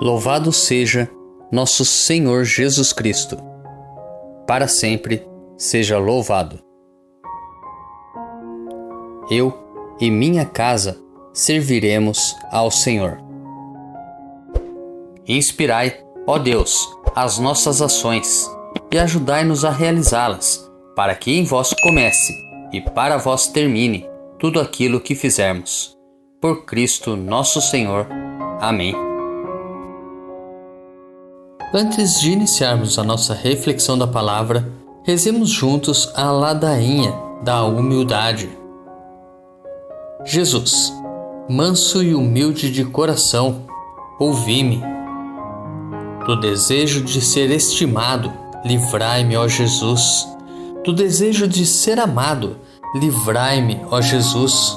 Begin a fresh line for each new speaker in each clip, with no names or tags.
Louvado seja nosso Senhor Jesus Cristo. Para sempre seja louvado. Eu e minha casa serviremos ao Senhor. Inspirai, ó Deus, as nossas ações e ajudai-nos a realizá-las, para que em vós comece e para vós termine tudo aquilo que fizermos. Por Cristo nosso Senhor. Amém. Antes de iniciarmos a nossa reflexão da palavra, rezemos juntos a ladainha da humildade. Jesus, manso e humilde de coração, ouvi-me. Do desejo de ser estimado, livrai-me, ó Jesus. Do desejo de ser amado, livrai-me, ó Jesus.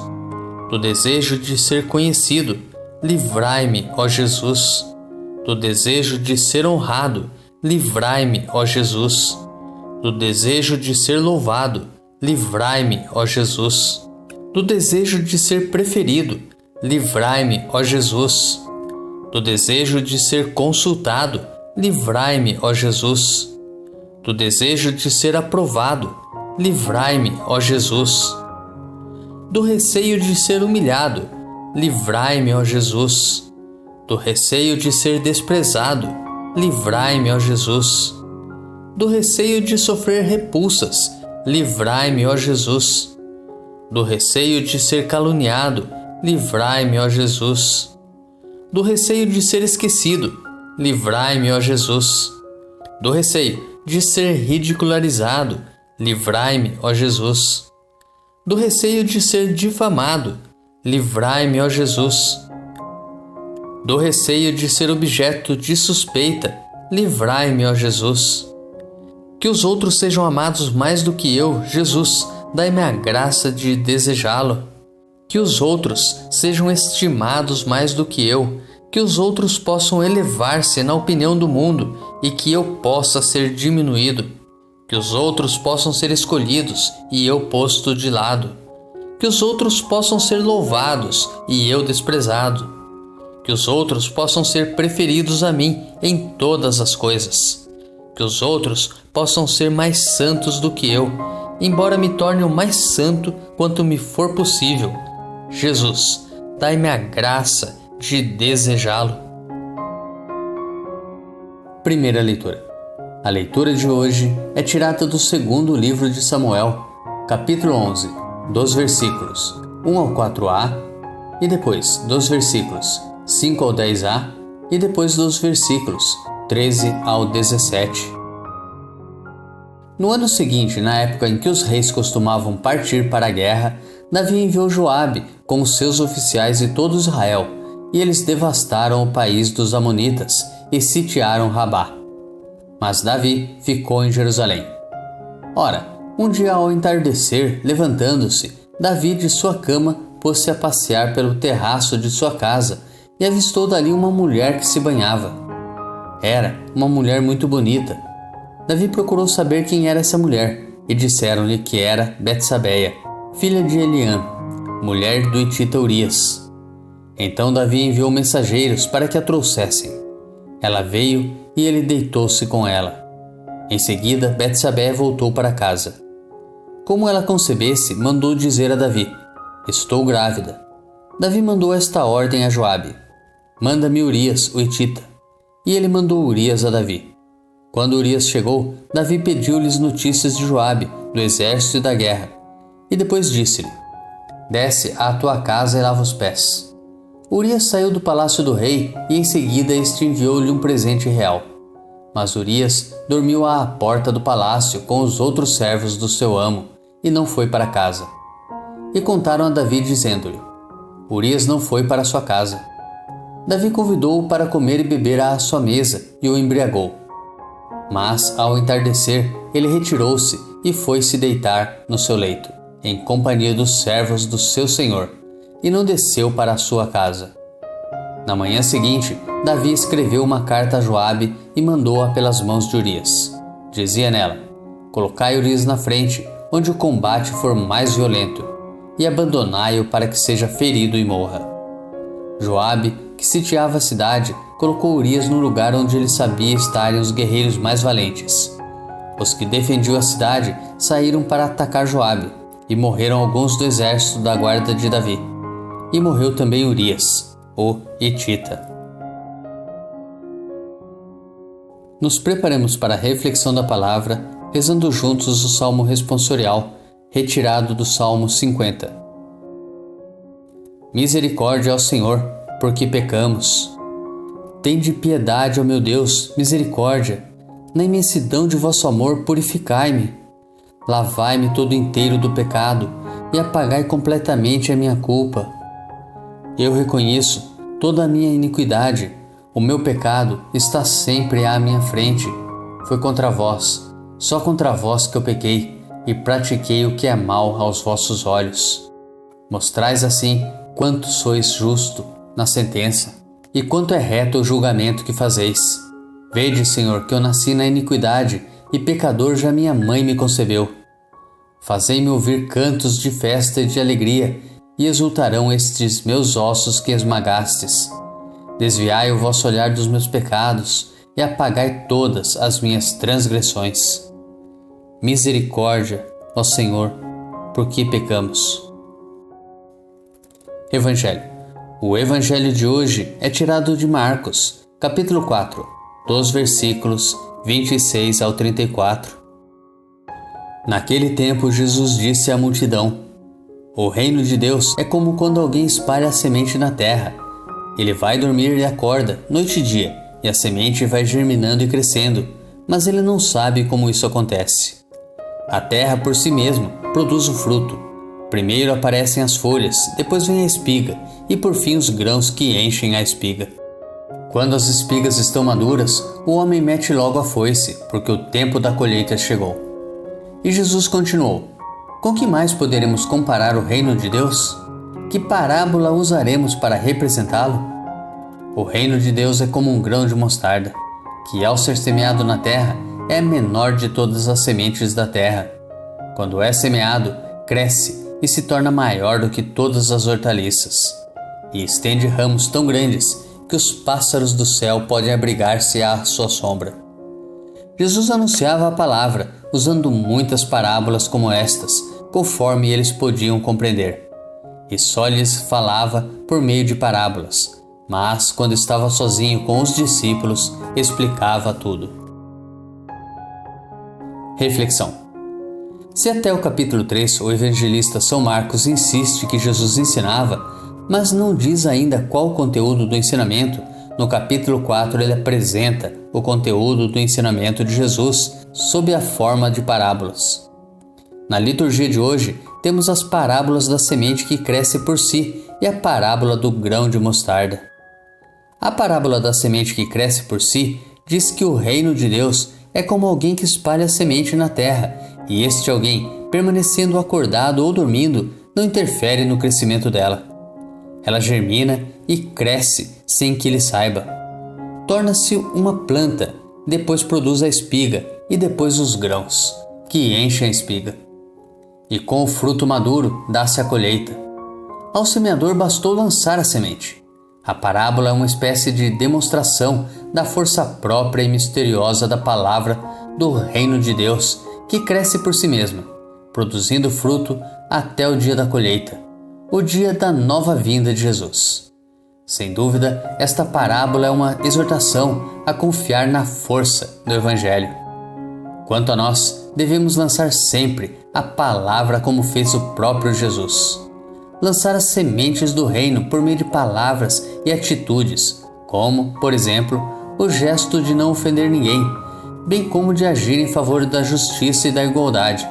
Do desejo de ser conhecido, livrai-me, ó Jesus. Do desejo de ser honrado, livrai-me, ó Jesus. Do desejo de ser louvado, livrai-me, ó Jesus. Do desejo de ser preferido, livrai-me, ó Jesus. Do desejo de ser consultado, livrai-me, ó Jesus. Do desejo de ser aprovado, livrai-me, ó Jesus. Do receio de ser humilhado, livrai-me, ó Jesus. Do receio de ser desprezado, livrai-me, ó Jesus. Do receio de sofrer repulsas, livrai-me, ó Jesus. Do receio de ser caluniado, livrai-me, ó Jesus. Do receio de ser esquecido, livrai-me, ó Jesus. Do receio de ser ridicularizado, livrai-me, ó Jesus. Do receio de ser difamado, livrai-me, ó Jesus. Do receio de ser objeto de suspeita, livrai-me, ó Jesus. Que os outros sejam amados mais do que eu, Jesus, dai-me a graça de desejá-lo. Que os outros sejam estimados mais do que eu, que os outros possam elevar-se na opinião do mundo e que eu possa ser diminuído. Que os outros possam ser escolhidos e eu posto de lado. Que os outros possam ser louvados e eu desprezado. Que os outros possam ser preferidos a mim em todas as coisas. Que os outros possam ser mais santos do que eu, embora me torne o mais santo quanto me for possível. Jesus, dai-me a graça de desejá-lo. Primeira leitura. A leitura de hoje é tirada do segundo livro de Samuel, capítulo 11, dos versículos 1 ao 4a, e depois dos versículos 5 ao 10a, e depois dos versículos 13 ao 17. No ano seguinte, na época em que os reis costumavam partir para a guerra, Davi enviou Joabe com os seus oficiais e todo Israel, e eles devastaram o país dos amonitas e sitiaram Rabá. Mas Davi ficou em Jerusalém. Ora, um dia ao entardecer, levantando-se, Davi de sua cama pôs-se a passear pelo terraço de sua casa e avistou dali uma mulher que se banhava. Era uma mulher muito bonita. Davi procurou saber quem era essa mulher, e disseram-lhe que era Betsabeia, filha de Eliã, mulher do Hitita Urias. Então Davi enviou mensageiros para que a trouxessem. Ela veio e ele deitou-se com ela. Em seguida, Betsabeia voltou para casa. Como ela concebesse, mandou dizer a Davi: estou grávida. Davi mandou esta ordem a Joabe: manda-me Urias, o Hitita. E ele mandou Urias a Davi. Quando Urias chegou, Davi pediu-lhes notícias de Joabe, do exército e da guerra. E depois disse-lhe: desce à tua casa e lava os pés. Urias saiu do palácio do rei e em seguida este enviou-lhe um presente real. Mas Urias dormiu à porta do palácio com os outros servos do seu amo e não foi para casa. E contaram a Davi dizendo-lhe: Urias não foi para sua casa. Davi convidou-o para comer e beber à sua mesa e o embriagou. Mas, ao entardecer, ele retirou-se e foi se deitar no seu leito, em companhia dos servos do seu senhor, e não desceu para a sua casa. Na manhã seguinte, Davi escreveu uma carta a Joabe e mandou-a pelas mãos de Urias. Dizia nela: colocai Urias na frente, onde o combate for mais violento, e abandonai-o para que seja ferido e morra. Joabe, que sitiava a cidade, colocou Urias no lugar onde ele sabia estarem os guerreiros mais valentes. Os que defendiam a cidade saíram para atacar Joabe, e morreram alguns do exército da guarda de Davi. E morreu também Urias, o Hitita. Nos preparamos para a reflexão da palavra, rezando juntos o Salmo responsorial, retirado do Salmo 50. Misericórdia ao Senhor, porque pecamos. Tende piedade, ó meu Deus, misericórdia. Na imensidão de vosso amor, purificai-me. Lavai-me todo inteiro do pecado e apagai completamente a minha culpa. Eu reconheço toda a minha iniquidade. O meu pecado está sempre à minha frente. Foi contra vós, só contra vós que eu pequei e pratiquei o que é mal aos vossos olhos. Mostrais assim quanto sois justo na sentença e quanto é reto o julgamento que fazeis. Vede, Senhor, que eu nasci na iniquidade e pecador já minha mãe me concebeu. Fazei-me ouvir cantos de festa e de alegria, e exultarão estes meus ossos que esmagastes. Desviai o vosso olhar dos meus pecados e apagai todas as minhas transgressões. Misericórdia, ó Senhor, porque pecamos. Evangelho. O Evangelho de hoje é tirado de Marcos, capítulo 4, dos versículos 26 ao 34. Naquele tempo, Jesus disse à multidão: O reino de Deus é como quando alguém espalha a semente na terra. Ele vai dormir e acorda, noite e dia, e a semente vai germinando e crescendo, mas ele não sabe como isso acontece. A terra por si mesma produz o fruto. Primeiro aparecem as folhas, depois vem a espiga, e por fim os grãos que enchem a espiga. Quando as espigas estão maduras, o homem mete logo a foice, porque o tempo da colheita chegou. E Jesus continuou: Com que mais poderemos comparar o reino de Deus? Que parábola usaremos para representá-lo? O reino de Deus é como um grão de mostarda, que ao ser semeado na terra é a menor de todas as sementes da terra. Quando é semeado, cresce e se torna maior do que todas as hortaliças, e estende ramos tão grandes que os pássaros do céu podem abrigar-se à sua sombra. Jesus anunciava a palavra, usando muitas parábolas como estas, conforme eles podiam compreender. E só lhes falava por meio de parábolas, mas quando estava sozinho com os discípulos, explicava tudo. Reflexão. Se até o capítulo 3 o evangelista São Marcos insiste que Jesus ensinava, mas não diz ainda qual o conteúdo do ensinamento, no capítulo 4 ele apresenta o conteúdo do ensinamento de Jesus sob a forma de parábolas. Na liturgia de hoje, temos as parábolas da semente que cresce por si e a parábola do grão de mostarda. A parábola da semente que cresce por si diz que o reino de Deus é como alguém que espalha a semente na terra, e este alguém, permanecendo acordado ou dormindo, não interfere no crescimento dela. Ela germina e cresce sem que ele saiba. Torna-se uma planta, depois produz a espiga e depois os grãos, que enchem a espiga. E com o fruto maduro dá-se a colheita. Ao semeador bastou lançar a semente. A parábola é uma espécie de demonstração da força própria e misteriosa da palavra do reino de Deus, que cresce por si mesma, produzindo fruto até o dia da colheita, o dia da nova vinda de Jesus. Sem dúvida, esta parábola é uma exortação a confiar na força do Evangelho. Quanto a nós, devemos lançar sempre a palavra como fez o próprio Jesus. Lançar as sementes do reino por meio de palavras e atitudes, como, por exemplo, o gesto de não ofender ninguém, bem como de agir em favor da justiça e da igualdade.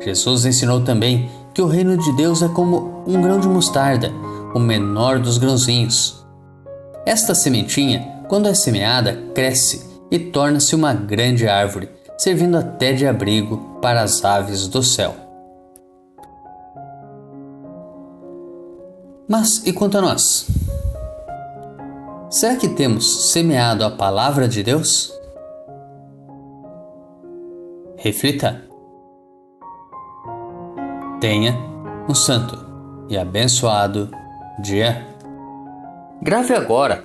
Jesus ensinou também que o reino de Deus é como um grão de mostarda, o menor dos grãozinhos. Esta sementinha, quando é semeada, cresce e torna-se uma grande árvore, servindo até de abrigo para as aves do céu. Mas e quanto a nós? Será que temos semeado a palavra de Deus? Reflita. Tenha um santo e abençoado dia. Grave agora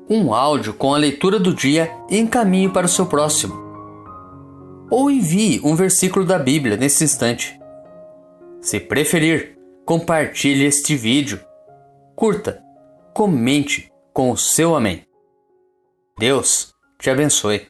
um áudio com a leitura do dia e encaminhe para o seu próximo. Ou envie um versículo da Bíblia nesse instante. Se preferir, compartilhe este vídeo. Curta, comente com o seu amém. Deus te abençoe.